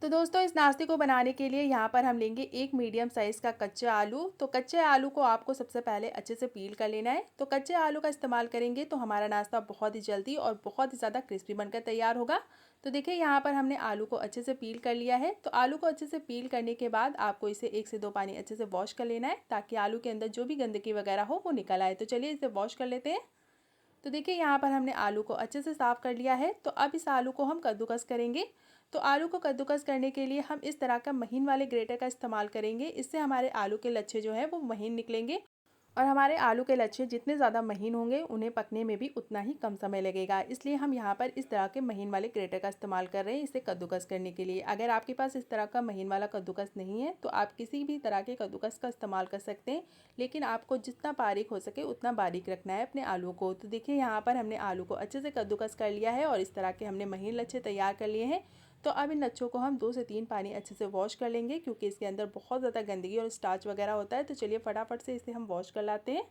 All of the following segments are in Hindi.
तो दोस्तों इस नाश्ते को बनाने के लिए यहाँ पर हम लेंगे एक मीडियम साइज़ का कच्चा आलू। तो कच्चे आलू को आपको सबसे पहले अच्छे से पील कर लेना है। तो कच्चे आलू का इस्तेमाल करेंगे तो हमारा नाश्ता बहुत ही जल्दी और बहुत ही ज़्यादा क्रिस्पी बनकर तैयार होगा। तो देखिए यहाँ पर हमने आलू को अच्छे से पील कर लिया है। तो आलू को अच्छे से पील करने के बाद आपको इसे 1 से 2 पानी अच्छे से वॉश कर लेना है, ताकि आलू के अंदर जो भी गंदगी वगैरह हो वो निकल आए। तो चलिए इसे वॉश कर लेते हैं। तो देखिए यहाँ पर हमने आलू को अच्छे से साफ़ कर लिया है। तो अब इस आलू को हम कद्दूकस करेंगे। तो आलू को कद्दूकस करने के लिए हम इस तरह का महीन वाले ग्रेटर का इस्तेमाल करेंगे। इससे हमारे आलू के लच्छे जो हैं वो महीन निकलेंगे, और हमारे आलू के लच्छे जितने ज़्यादा महीन होंगे उन्हें पकने में भी उतना ही कम समय लगेगा। इसलिए हम यहाँ पर इस तरह के महीन वाले ग्रेटर का इस्तेमाल कर रहे हैं इसे कद्दूकस करने के लिए। अगर आपके पास इस तरह का महीन वाला कद्दूकस नहीं है तो आप किसी भी तरह के कद्दूकस का इस्तेमाल कर सकते हैं, लेकिन आपको जितना बारीक हो सके उतना बारीक रखना है अपने आलू को। तो देखिए यहाँ पर हमने आलू को अच्छे से कद्दूकस कर लिया है और इस तरह के हमने महीन लच्छे तैयार कर लिए हैं। तो अब इन लच्छों को हम 2 से 3 पानी अच्छे से वॉश कर लेंगे, क्योंकि इसके अंदर बहुत ज़्यादा गंदगी और स्टार्च वगैरह होता है। तो चलिए फटाफट से इसे हम वॉश कर लाते हैं।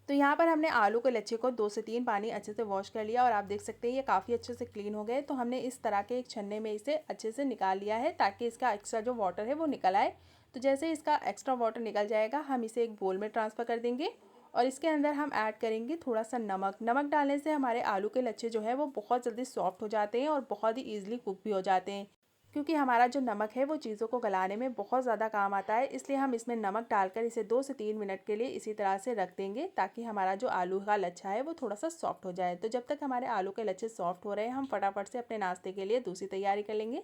तो यहाँ पर हमने आलू के लच्छे को 2 से 3 पानी अच्छे से वॉश कर लिया और आप देख सकते हैं ये काफ़ी अच्छे से क्लीन हो गए। तो हमने इस तरह के एक छन्ने में इसे अच्छे से निकाल लिया है, ताकि इसका एक्स्ट्रा जो वाटर है वो निकल आए। तो जैसे ही इसका एक्स्ट्रा वाटर निकल जाएगा हम इसे एक बोल में ट्रांसफ़र कर देंगे, और इसके अंदर हम ऐड करेंगे थोड़ा सा नमक। नमक डालने से हमारे आलू के लच्छे जो है वो बहुत जल्दी सॉफ्ट हो जाते हैं और बहुत ही ईजिली कुक भी हो जाते हैं, क्योंकि हमारा जो नमक है वो चीज़ों को गलाने में बहुत ज़्यादा काम आता है। इसलिए हम इसमें नमक डालकर इसे 2 से 3 मिनट के लिए इसी तरह से रख देंगे, ताकि हमारा जो आलू का लच्छा है वो थोड़ा सा सॉफ्ट हो जाए। तो जब तक हमारे आलू के लच्छे सॉफ्ट हो रहे हैं हम फटाफट से अपने नाश्ते के लिए दूसरी तैयारी कर लेंगे।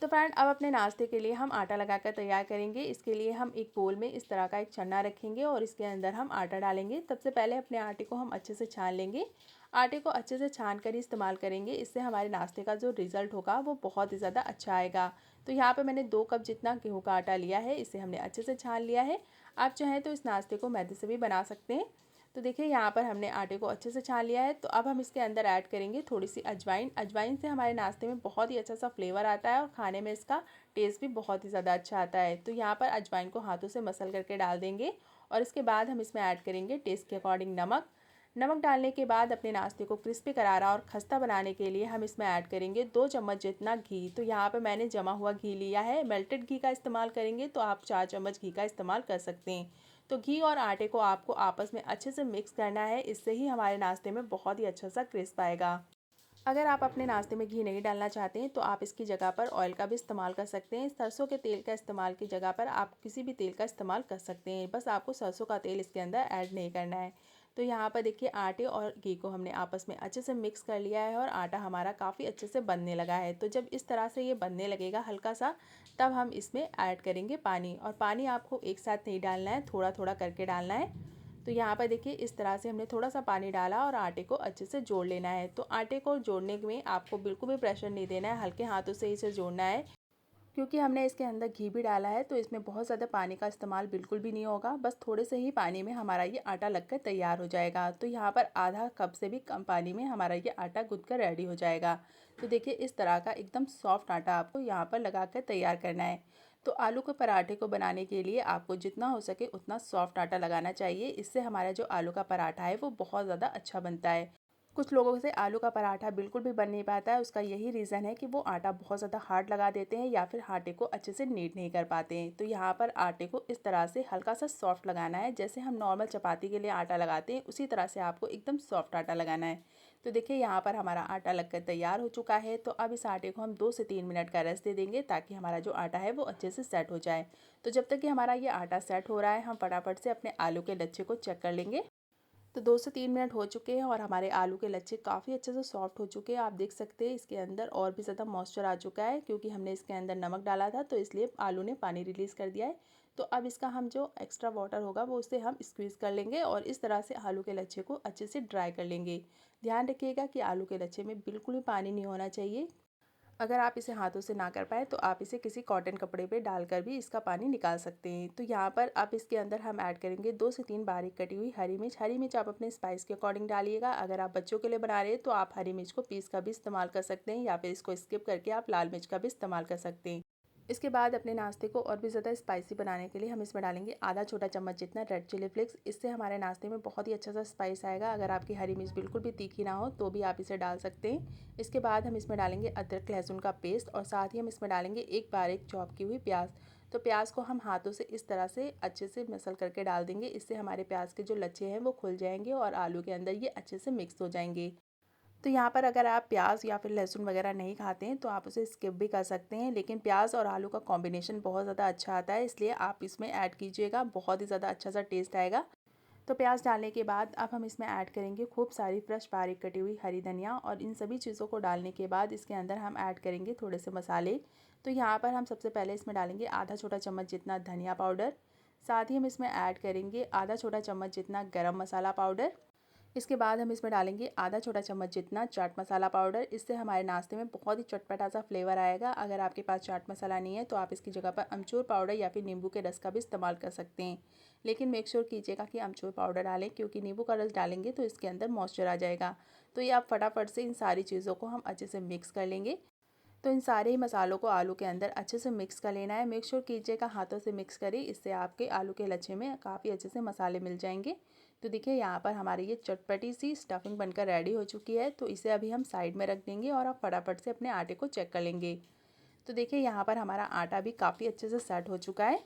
तो फ्रेंड अब अपने नाश्ते के लिए हम आटा लगाकर तैयार करेंगे। इसके लिए हम एक बोल में इस तरह का एक छन्ना रखेंगे और इसके अंदर हम आटा डालेंगे। सबसे पहले अपने आटे को हम अच्छे से छान लेंगे। आटे को अच्छे से छान कर ही इस्तेमाल करेंगे, इससे हमारे नाश्ते का जो रिज़ल्ट होगा वो बहुत ही ज़्यादा अच्छा आएगा। तो यहाँ पे मैंने 2 कप जितना गेहूँ का आटा लिया है, इसे हमने अच्छे से छान लिया है। आप चाहें तो इस नाश्ते को मैदे से भी बना सकते हैं। तो देखिए यहाँ पर हमने आटे को अच्छे से छान लिया है। तो अब हम इसके अंदर ऐड करेंगे थोड़ी सी अजवाइन। अजवाइन से हमारे नाश्ते में बहुत ही अच्छा सा फ्लेवर आता है और खाने में इसका टेस्ट भी बहुत ही ज़्यादा अच्छा आता है। तो यहाँ पर अजवाइन को हाथों से मसल करके डाल देंगे, और इसके बाद हम इसमें ऐड करेंगे टेस्ट के अकॉर्डिंग नमक। नमक डालने के बाद अपने नाश्ते को क्रिस्पी करारा और खस्ता बनाने के लिए हम इसमें ऐड करेंगे 2 चम्मच जितना घी। तो यहाँ पे मैंने जमा हुआ घी लिया है। मेल्टेड घी का इस्तेमाल करेंगे तो आप 4 चम्मच घी का इस्तेमाल कर सकते हैं। तो घी और आटे को आपको आपस में अच्छे से मिक्स करना है, इससे ही हमारे नाश्ते में बहुत ही अच्छा सा क्रिस्प आएगा। अगर आप अपने नाश्ते में घी नहीं डालना चाहते हैं तो आप इसकी जगह पर ऑयल का भी इस्तेमाल कर सकते हैं। सरसों के तेल का इस्तेमाल की जगह पर आप किसी भी तेल का इस्तेमाल कर सकते हैं, बस आपको सरसों का तेल इसके अंदर ऐड नहीं करना है। तो यहाँ पर देखिए आटे और घी को हमने आपस में अच्छे से मिक्स कर लिया है और आटा हमारा काफ़ी अच्छे से बनने लगा है। तो जब इस तरह से ये बनने लगेगा हल्का सा, तब हम इसमें ऐड करेंगे पानी। और पानी आपको एक साथ नहीं डालना है, थोड़ा थोड़ा करके डालना है। तो यहाँ पर देखिए इस तरह से हमने थोड़ा सा पानी डाला और आटे को अच्छे से जोड़ लेना है। तो आटे को जोड़ने में आपको बिल्कुल भी प्रेशर नहीं देना है, हल्के हाथों से इसे जोड़ना है, क्योंकि हमने इसके अंदर घी भी डाला है। तो इसमें बहुत ज़्यादा पानी का इस्तेमाल बिल्कुल भी नहीं होगा, बस थोड़े से ही पानी में हमारा ये आटा लगकर तैयार हो जाएगा। तो यहाँ पर आधा कप से भी कम पानी में हमारा ये आटा गूँथ कर रेडी हो जाएगा। तो देखिए इस तरह का एकदम सॉफ्ट आटा आपको यहाँ पर लगा कर तैयार करना है। तो आलू के पराठे को बनाने के लिए आपको जितना हो सके उतना सॉफ्ट आटा लगाना चाहिए, इससे हमारा जो आलू का पराठा है वो बहुत ज़्यादा अच्छा बनता है। कुछ लोगों से आलू का पराठा बिल्कुल भी बन नहीं पाता है, उसका यही रीज़न है कि वो आटा बहुत ज़्यादा हार्ड लगा देते हैं या फिर आटे को अच्छे से नीट नहीं कर पाते हैं। तो यहाँ पर आटे को इस तरह से हल्का सा सॉफ्ट लगाना है, जैसे हम नॉर्मल चपाती के लिए आटा लगाते हैं उसी तरह से आपको एकदम सॉफ्ट आटा लगाना है। तो देखिए यहाँ पर हमारा आटा लगकर तैयार हो चुका है। तो अब इस आटे को हम 2 से 3 मिनट का रेस्ट दे देंगे, ताकि हमारा जो आटा है वो अच्छे से सेट हो जाए। तो जब तक कि हमारा ये आटा सेट हो रहा है हम फटाफट से अपने आलू के लच्छे को चेक कर लेंगे। तो 2 से 3 मिनट हो चुके हैं और हमारे आलू के लच्छे काफ़ी अच्छे से सॉफ्ट हो चुके हैं। आप देख सकते हैं इसके अंदर और भी ज़्यादा मॉइस्चर आ चुका है, क्योंकि हमने इसके अंदर नमक डाला था तो इसलिए आलू ने पानी रिलीज़ कर दिया है। तो अब इसका हम जो एक्स्ट्रा वाटर होगा वो उससे हम स्क्वीज़ कर लेंगे और इस तरह से आलू के लच्छे को अच्छे से ड्राई कर लेंगे। ध्यान रखिएगा कि आलू के लच्छे में बिल्कुल भी पानी नहीं होना चाहिए। अगर आप इसे हाथों से ना कर पाए तो आप इसे किसी कॉटन कपड़े पे डालकर भी इसका पानी निकाल सकते हैं। तो यहाँ पर अब इसके अंदर हम ऐड करेंगे 2 से 3 बारीक कटी हुई हरी मिर्च। हरी मिर्च आप अपने स्पाइस के अकॉर्डिंग डालिएगा। अगर आप बच्चों के लिए बना रहे हैं तो आप हरी मिर्च को पीस का भी इस्तेमाल कर सकते हैं, या फिर इसको स्किप करके आप लाल मिर्च का भी इस्तेमाल कर सकते हैं। इसके बाद अपने नाश्ते को और भी ज़्यादा स्पाइसी बनाने के लिए हम इसमें डालेंगे आधा छोटा चम्मच जितना रेड चिली फ्लेक्स। इससे हमारे नाश्ते में बहुत ही अच्छा सा स्पाइस आएगा। अगर आपकी हरी मिर्च बिल्कुल भी तीखी ना हो तो भी आप इसे डाल सकते हैं। इसके बाद हम इसमें डालेंगे अदरक लहसुन का पेस्ट और साथ ही हम इसमें डालेंगे एक बारीक चॉप की हुई प्याज। तो प्याज को हम हाथों से इस तरह से अच्छे से मसल करके डाल देंगे। इससे हमारे प्याज के जो लच्छे हैं वो खुल जाएंगे और आलू के अंदर ये अच्छे से मिक्स हो जाएंगे। तो यहाँ पर अगर आप प्याज या फिर लहसुन वगैरह नहीं खाते हैं तो आप उसे स्किप भी कर सकते हैं, लेकिन प्याज और आलू का कॉम्बिनेशन बहुत ज़्यादा अच्छा आता है, इसलिए आप इसमें ऐड कीजिएगा, बहुत ही ज़्यादा अच्छा सा टेस्ट आएगा। तो प्याज डालने के बाद अब हम इसमें ऐड करेंगे खूब सारी फ्रेश बारीक कटी हुई हरी धनिया और इन सभी चीज़ों को डालने के बाद इसके अंदर हम ऐड करेंगे थोड़े से मसाले। तो यहाँ पर हम सबसे पहले इसमें डालेंगे आधा छोटा चम्मच जितना धनिया पाउडर। साथ ही हम इसमें ऐड करेंगे आधा छोटा चम्मच जितना गरम मसाला पाउडर। इसके बाद हम इसमें डालेंगे आधा छोटा चम्मच जितना चाट मसाला पाउडर। इससे हमारे नाश्ते में बहुत ही चटपटा सा फ्लेवर आएगा। अगर आपके पास चाट मसाला नहीं है तो आप इसकी जगह पर अमचूर पाउडर या फिर नींबू के रस का भी इस्तेमाल कर सकते हैं, लेकिन मेक श्योर कीजिएगा कि अमचूर पाउडर डालें, क्योंकि नींबू का रस डालेंगे तो इसके अंदर मॉइस्चर आ जाएगा। तो ये आप फटाफट से इन सारी चीज़ों को हम अच्छे से मिक्स कर लेंगे। तो इन सारे ही मसालों को आलू के अंदर अच्छे से मिक्स कर लेना है। मेक श्योर कीजिएगा हाथों से मिक्स करें, इससे आपके आलू के लच्छे में काफ़ी अच्छे से मसाले मिल जाएंगे। तो देखिए यहाँ पर हमारी ये चटपटी सी स्टफिंग बनकर रेडी हो चुकी है। तो इसे अभी हम साइड में रख देंगे और आप फटाफट से अपने आटे को चेक कर लेंगे। तो देखिए यहाँ पर हमारा आटा भी काफ़ी अच्छे से सेट हो चुका है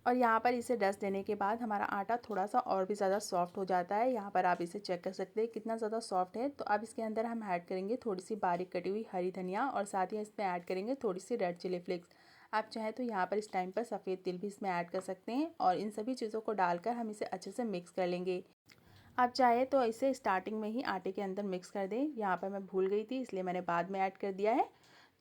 और यहाँ पर इसे रेस्ट देने के बाद हमारा आटा थोड़ा सा और भी ज़्यादा सॉफ्ट हो जाता है। यहाँ पर आप इसे चेक कर सकते हैं कितना ज़्यादा सॉफ्ट है। तो अब इसके अंदर हम ऐड करेंगे थोड़ी सी बारीक कटी हुई हरी धनिया और साथ ही इसमें ऐड करेंगे थोड़ी सी रेड चिली फ्लेक्स। आप चाहें तो यहाँ पर इस टाइम पर सफ़ेद तिल भी इसमें ऐड कर सकते हैं और इन सभी चीज़ों को डालकर हम इसे अच्छे से मिक्स कर लेंगे। आप चाहे तो इसे स्टार्टिंग में ही आटे के अंदर मिक्स कर दें। यहाँ पर मैं भूल गई थी इसलिए मैंने बाद में ऐड कर दिया है।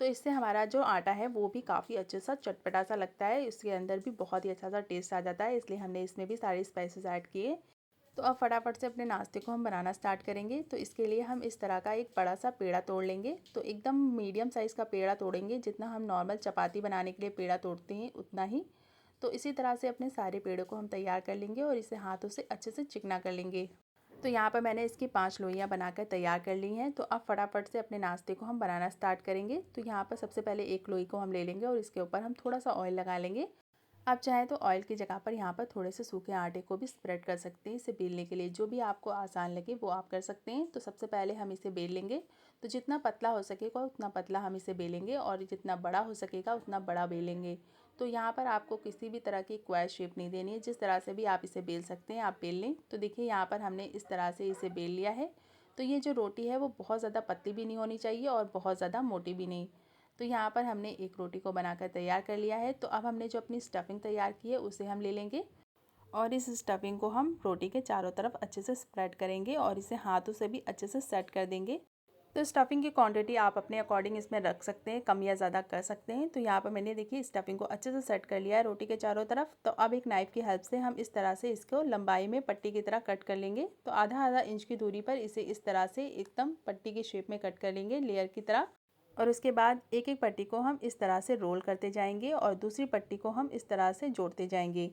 तो इससे हमारा जो आटा है वो भी काफ़ी अच्छे सा चटपटा सा लगता है, इसके अंदर भी बहुत ही अच्छा सा टेस्ट आ जाता है, इसलिए हमने इसमें भी सारे स्पाइसेस ऐड किए। तो अब फटाफट से अपने नाश्ते को हम बनाना स्टार्ट करेंगे। तो इसके लिए हम इस तरह का एक बड़ा सा पेड़ा तोड़ लेंगे। तो एकदम मीडियम साइज़ का पेड़ा तोड़ेंगे, जितना हम नॉर्मल चपाती बनाने के लिए पेड़ा तोड़ते हैं उतना ही। तो इसी तरह से अपने सारे पेड़ों को हम तैयार कर लेंगे और इसे हाथों से अच्छे से चिकना कर लेंगे। तो यहाँ पर मैंने इसकी 5 लोइयाँ बनाकर तैयार कर ली हैं। तो अब फटाफट से अपने नाश्ते को हम बनाना स्टार्ट करेंगे। तो यहाँ पर सबसे पहले एक लोई को हम ले लेंगे और इसके ऊपर हम थोड़ा सा ऑयल लगा लेंगे। आप चाहें तो ऑयल की जगह पर यहाँ पर थोड़े से सूखे आटे को भी स्प्रेड कर सकते हैं। इसे बेलने के लिए जो भी आपको आसान लगे वो आप कर सकते हैं। तो सबसे पहले हम इसे बेल लेंगे। तो जितना पतला हो सकेगा उतना पतला हम इसे बेलेंगे और जितना बड़ा हो सकेगा उतना बड़ा बेलेंगे। तो यहाँ पर आपको किसी भी तरह की क्वायर शेप नहीं देनी है, जिस तरह से भी आप इसे बेल सकते हैं आप बेल लें। तो देखिए यहाँ पर हमने इस तरह से इसे बेल लिया है। तो ये जो रोटी है वो बहुत ज़्यादा पतली भी नहीं होनी चाहिए और बहुत ज़्यादा मोटी भी नहीं। तो यहाँ पर हमने एक रोटी को बनाकर तैयार कर लिया है। तो अब हमने जो अपनी स्टफिंग तैयार की है उसे हम ले लेंगे और इस स्टफिंग को हम रोटी के चारों तरफ अच्छे से स्प्रेड करेंगे और इसे हाथों से भी अच्छे से सेट कर देंगे। तो स्टफिंग की क्वांटिटी आप अपने अकॉर्डिंग इसमें रख सकते हैं, कम या ज़्यादा कर सकते हैं। तो यहाँ पर मैंने देखिए स्टफिंग को अच्छे से सेट कर लिया है रोटी के चारों तरफ। तो अब एक नाइफ़ की हेल्प से हम इस तरह से इसको लंबाई में पट्टी की तरह कट कर लेंगे। तो आधा आधा इंच की दूरी पर इसे इस तरह से एकदम पट्टी की शेप में कट कर लेंगे, लेयर की तरह। और उसके बाद एक एक पट्टी को हम इस तरह से रोल करते जाएंगे और दूसरी पट्टी को हम इस तरह से जोड़ते जाएंगे।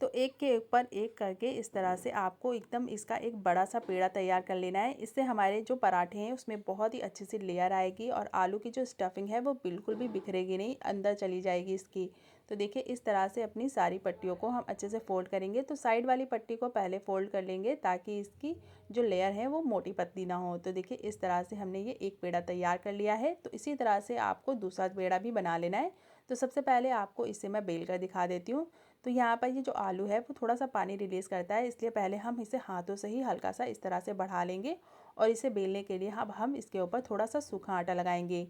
तो एक के ऊपर एक करके इस तरह से आपको एकदम इसका एक बड़ा सा पेड़ा तैयार कर लेना है। इससे हमारे जो पराठे हैं उसमें बहुत ही अच्छी सी लेयर आएगी और आलू की जो स्टफिंग है वो बिल्कुल भी बिखरेगी नहीं, अंदर चली जाएगी इसकी। तो देखिए इस तरह से अपनी सारी पट्टियों को हम अच्छे से फोल्ड करेंगे। तो साइड वाली पट्टी को पहले फोल्ड कर लेंगे ताकि इसकी जो लेयर है वो मोटी पतली ना हो। तो देखिए इस तरह से हमने ये एक पेड़ा तैयार कर लिया है। तो इसी तरह से आपको दूसरा पेड़ा भी बना लेना है। तो सबसे पहले आपको इसे मैं बेल कर दिखा देती हूँ। तो यहाँ पर ये जो आलू है वो थोड़ा सा पानी रिलीज़ करता है, इसलिए पहले हम इसे हाथों से ही हल्का सा इस तरह से बढ़ा लेंगे और इसे बेलने के लिए अब हम इसके ऊपर थोड़ा सा सूखा आटा लगाएंगे।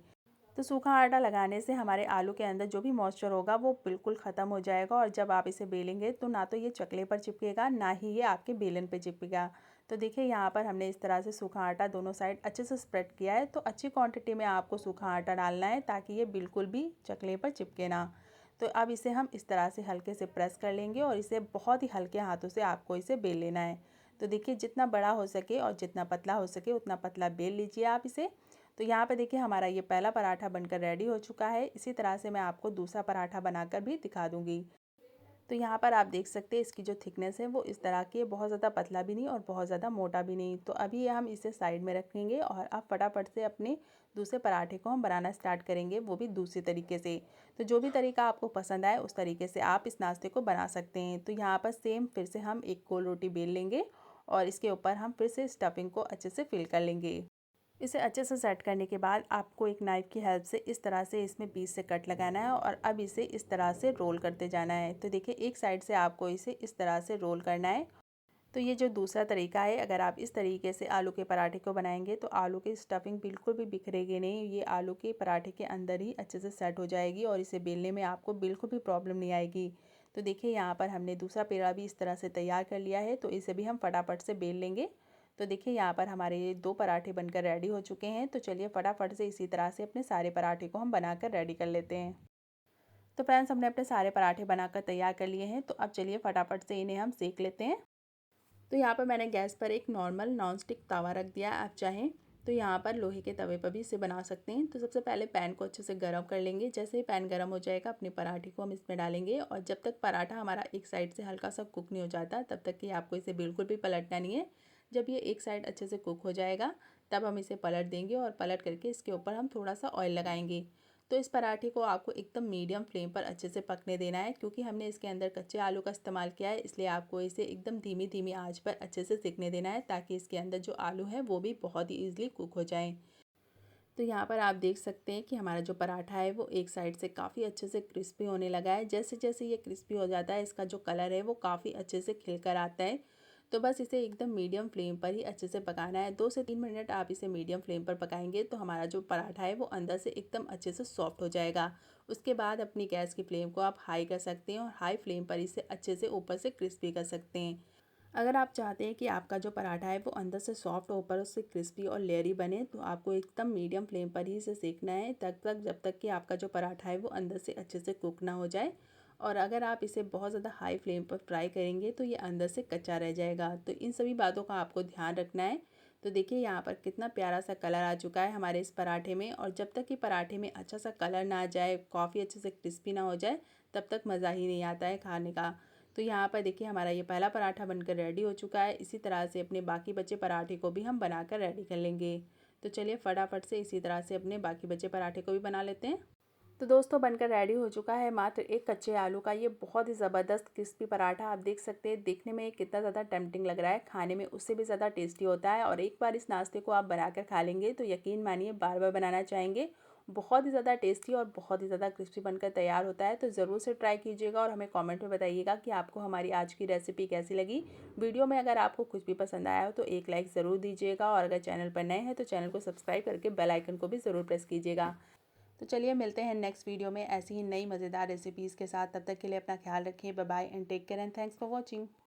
तो सूखा आटा लगाने से हमारे आलू के अंदर जो भी मॉइस्चर होगा वो बिल्कुल ख़त्म हो जाएगा और जब आप इसे बेलेंगे तो ना तो ये चकले पर चिपकेगा ना ही ये आपके बेलन पे चिपकेगा। तो देखिए यहाँ पर हमने इस तरह से सूखा आटा दोनों साइड अच्छे से स्प्रेड किया है। तो अच्छी क्वांटिटी में आपको सूखा आटा डालना है ताकि ये बिल्कुल भी चकले पर चिपके ना। तो अब इसे हम इस तरह से हल्के से प्रेस कर लेंगे और इसे बहुत ही हल्के हाथों से आपको इसे बेल लेना है। तो देखिए जितना बड़ा हो सके और जितना पतला हो सके उतना पतला बेल लीजिए आप इसे। तो यहाँ पे देखिए हमारा ये पहला पराठा बनकर रेडी हो चुका है। इसी तरह से मैं आपको दूसरा पराठा बनाकर भी दिखा दूँगी। तो यहाँ पर आप देख सकते हैं इसकी जो थिकनेस है वो इस तरह की है, बहुत ज़्यादा पतला भी नहीं और बहुत ज़्यादा मोटा भी नहीं। तो अभी हम इसे साइड में रखेंगे और अब फटाफट से अपने दूसरे पराठे को हम बनाना स्टार्ट करेंगे, वो भी दूसरे तरीके से। तो जो भी तरीका आपको पसंद आए उस तरीके से आप इस नाश्ते को बना सकते हैं। तो यहाँ पर सेम फिर से हम एक गोल रोटी बेल लेंगे और इसके ऊपर हम फिर से स्टफिंग को अच्छे से फिल कर लेंगे। इसे अच्छे से सेट करने के बाद आपको एक नाइफ़ की हेल्प से इस तरह से इसमें बीच से कट लगाना है और अब इसे इस तरह से रोल करते जाना है। तो देखिए एक साइड से आपको इसे इस तरह से रोल करना है। तो ये जो दूसरा तरीका है, अगर आप इस तरीके से आलू के पराठे को बनाएंगे तो आलू की स्टफिंग बिल्कुल भी बिखरेगी नहीं, ये आलू के पराठे के अंदर ही अच्छे से सेट हो जाएगी और इसे बेलने में आपको बिल्कुल भी प्रॉब्लम नहीं आएगी। तो देखिए यहाँ पर हमने दूसरा पेड़ा भी इस तरह से तैयार कर लिया है, तो इसे भी हम फटाफट से बेल लेंगे। तो देखिए यहाँ पर हमारे ये 2 पराठे बनकर रेडी हो चुके हैं। तो चलिए फटाफट से इसी तरह से अपने सारे पराठे को हम बनाकर रेडी कर लेते हैं। तो फ्रेंड्स, हमने अपने सारे पराठे बनाकर तैयार कर लिए हैं। तो अब चलिए फटाफट से इन्हें हम सेक लेते हैं। तो यहाँ पर मैंने गैस पर एक नॉर्मल नॉन स्टिक तवा रख दिया है। आप चाहें तो यहाँ पर लोहे के तवे पर भी इसे बना सकते हैं। तो सबसे पहले पैन को अच्छे से गर्म कर लेंगे। जैसे ही पैन गर्म हो जाएगा अपने पराठे को हम इसमें डालेंगे और जब तक पराठा हमारा एक साइड से हल्का सा कुक नहीं हो जाता तब तक कि आपको इसे बिल्कुल भी पलटना नहीं है। जब ये एक साइड अच्छे से कुक हो जाएगा तब हम इसे पलट देंगे और पलट करके इसके ऊपर हम थोड़ा सा ऑयल लगाएंगे। तो इस पराठे को आपको एकदम मीडियम फ्लेम पर अच्छे से पकने देना है, क्योंकि हमने इसके अंदर कच्चे आलू का इस्तेमाल किया है, इसलिए आपको इसे एकदम धीमी धीमी आंच पर अच्छे से सेकने देना है ताकि इसके अंदर जो आलू है वो भी बहुत ही ईजिली कुक हो जाए। तो यहाँ पर आप देख सकते हैं कि हमारा जो पराठा है वो एक साइड से काफ़ी अच्छे से क्रिस्पी होने लगा है। जैसे जैसे ये क्रिस्पी हो जाता है इसका जो कलर है वो काफ़ी अच्छे से खिल कर आता है। तो बस इसे एकदम मीडियम फ्लेम पर ही अच्छे से पकाना है। 2 से 3 मिनट आप इसे मीडियम फ्लेम पर पकाएंगे तो हमारा जो पराठा है वो अंदर से एकदम अच्छे से सॉफ्ट हो जाएगा। उसके बाद अपनी गैस की फ्लेम को आप हाई कर सकते हैं और हाई फ्लेम पर इसे अच्छे से ऊपर से क्रिस्पी कर सकते हैं। अगर आप चाहते हैं कि आपका जो पराठा है वो अंदर से सॉफ्ट ऊपर उससे क्रिस्पी और लेयरी बने तो आपको एकदम मीडियम फ्लेम पर ही इसे सेकना है जब तक कि आपका जो पराठा है वो अंदर से अच्छे से कुक ना हो जाए। और अगर आप इसे बहुत ज़्यादा हाई फ्लेम पर फ्राई करेंगे तो ये अंदर से कच्चा रह जाएगा। तो इन सभी बातों का आपको ध्यान रखना है। तो देखिए यहाँ पर कितना प्यारा सा कलर आ चुका है हमारे इस पराठे में, और जब तक कि पराठे में अच्छा सा कलर ना आ जाए, कॉफ़ी अच्छे से क्रिस्पी ना हो जाए, तब तक मज़ा ही नहीं आता है खाने का। तो यहाँ पर देखिए हमारा ये पहला पराठा बनकर रेडी हो चुका है। इसी तरह से अपने बाकी बचे पराठे को भी हम बनाकर रेडी कर लेंगे। तो चलिए फटाफट से इसी तरह से अपने बाकी बचे पराठे को भी बना लेते हैं। तो दोस्तों, बनकर रेडी हो चुका है मात्र एक कच्चे आलू का ये बहुत ही ज़बरदस्त क्रिस्पी पराठा। आप देख सकते हैं देखने में कितना ज़्यादा टेम्पटिंग लग रहा है, खाने में उससे भी ज़्यादा टेस्टी होता है। और एक बार इस नाश्ते को आप बनाकर खा लेंगे तो यकीन मानिए बार बार बनाना चाहेंगे। बहुत ही ज़्यादा टेस्टी और बहुत ही ज़्यादा क्रिस्पी बनकर तैयार होता है। तो ज़रूर से ट्राई कीजिएगा और हमें कमेंट में बताइएगा कि आपको हमारी आज की रेसिपी कैसी लगी। वीडियो में अगर आपको कुछ भी पसंद आया हो तो एक लाइक ज़रूर दीजिएगा और अगर चैनल पर नए हैं तो चैनल को सब्सक्राइब करके बेल आइकन को भी ज़रूर प्रेस कीजिएगा। तो चलिए मिलते हैं नेक्स्ट वीडियो में ऐसी ही नई मज़ेदार रेसिपीज़ के साथ। तब तक के लिए अपना ख्याल रखें। Bye bye and take care and thanks for watching.